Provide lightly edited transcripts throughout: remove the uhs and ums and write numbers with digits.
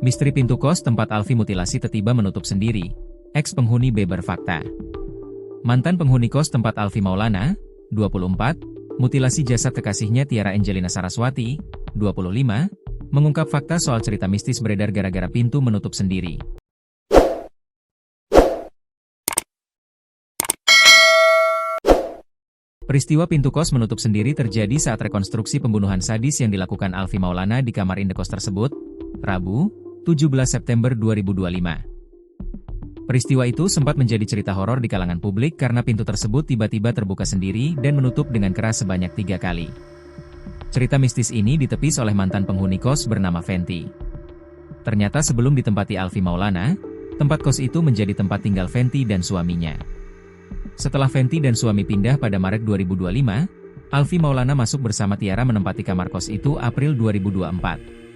Misteri pintu kos tempat Alfi mutilasi tiba menutup sendiri. Ex penghuni B berfakta. Mantan penghuni kos tempat Alfi Maulana, 24, mutilasi jasad kekasihnya Tiara Angelina Saraswati, 25, mengungkap fakta soal cerita mistis beredar gara-gara pintu menutup sendiri. Peristiwa pintu kos menutup sendiri terjadi saat rekonstruksi pembunuhan sadis yang dilakukan Alfi Maulana di kamar indekos tersebut, Rabu, 17 September 2025. Peristiwa itu sempat menjadi cerita horor di kalangan publik karena pintu tersebut tiba-tiba terbuka sendiri dan menutup dengan keras sebanyak 3 kali. Cerita mistis ini ditepis oleh mantan penghuni kos bernama Fenty. Ternyata sebelum ditempati Alfi Maulana, tempat kos itu menjadi tempat tinggal Fenty dan suaminya. Setelah Fenty dan suami pindah pada Maret 2025, Alfi Maulana masuk bersama Tiara menempati kamar kos itu April 2024.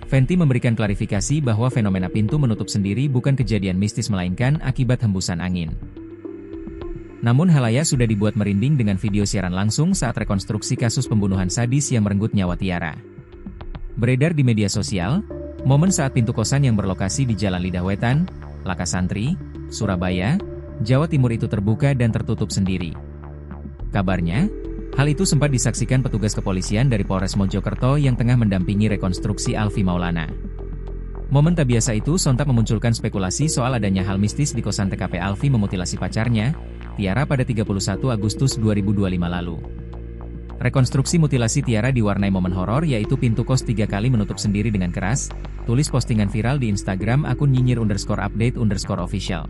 Fenty memberikan klarifikasi bahwa fenomena pintu menutup sendiri bukan kejadian mistis melainkan akibat hembusan angin. Namun halaya sudah dibuat merinding dengan video siaran langsung saat rekonstruksi kasus pembunuhan sadis yang merenggut nyawa Tiara. Beredar di media sosial, momen saat pintu kosan yang berlokasi di Jalan Lidah Wetan, Lakasantri, Surabaya, Jawa Timur itu terbuka dan tertutup sendiri. Kabarnya, hal itu sempat disaksikan petugas kepolisian dari Polres Mojokerto yang tengah mendampingi rekonstruksi Alfi Maulana. Momen tak biasa itu sontak memunculkan spekulasi soal adanya hal mistis di kosan TKP Alfi memutilasi pacarnya, Tiara pada 31 Agustus 2025 lalu. Rekonstruksi mutilasi Tiara diwarnai momen horor yaitu pintu kos 3 kali menutup sendiri dengan keras, tulis postingan viral di Instagram akun nyinyir_update_official.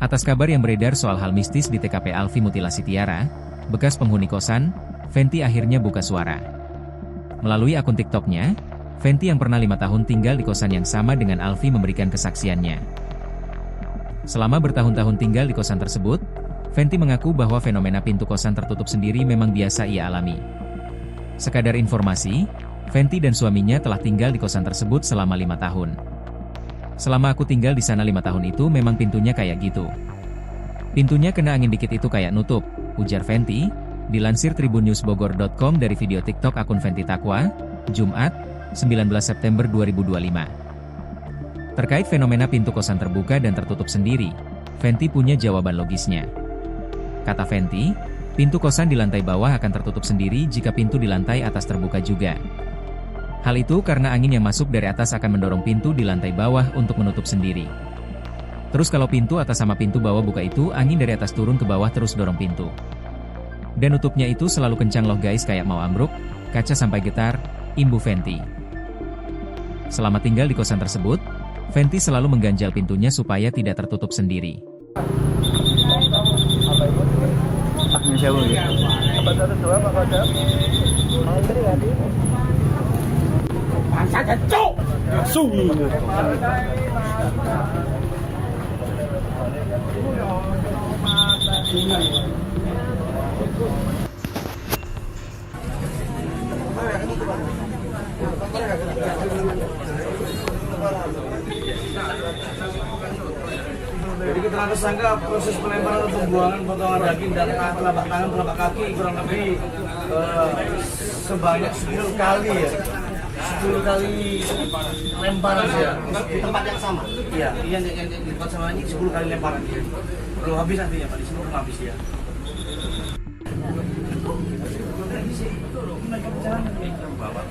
Atas kabar yang beredar soal hal mistis di TKP Alfi mutilasi Tiara, bekas penghuni kosan, Fenty akhirnya buka suara. Melalui akun TikToknya, Fenty yang pernah 5 tahun tinggal di kosan yang sama dengan Alfi memberikan kesaksiannya. Selama bertahun-tahun tinggal di kosan tersebut, Fenty mengaku bahwa fenomena pintu kosan tertutup sendiri memang biasa ia alami. Sekadar informasi, Fenty dan suaminya telah tinggal di kosan tersebut selama 5 tahun. Selama aku tinggal di sana 5 tahun itu memang pintunya kayak gitu. Pintunya kena angin dikit itu kayak nutup, ujar Fenty, dilansir tribunnewsbogor.com dari video TikTok akun Fenty Takwa, Jumat, 19 September 2025. Terkait fenomena pintu kosan terbuka dan tertutup sendiri, Fenty punya jawaban logisnya. Kata Fenty, pintu kosan di lantai bawah akan tertutup sendiri jika pintu di lantai atas terbuka juga. Hal itu karena angin yang masuk dari atas akan mendorong pintu di lantai bawah untuk menutup sendiri. Terus kalau pintu atas sama pintu bawah buka itu angin dari atas turun ke bawah terus dorong pintu. Dan nutupnya itu selalu kencang loh guys kayak mau ambruk, kaca sampai getar, imbu Fenty. Selama tinggal di kosan tersebut, Fenty selalu mengganjal pintunya supaya tidak tertutup sendiri. Jadi keterangan tersangka proses pelemparan atau pembuangan potongan daging dan telapak tangan, telapak kaki kurang lebih sebanyak 10 kali ya. 10 kali lemparan ya. Di tempat yang sama? Iya, yang di tempat sama ini 10 kali lemparan ya. Belum habis nantinya Pak, di sini belum habis ya. Bawa.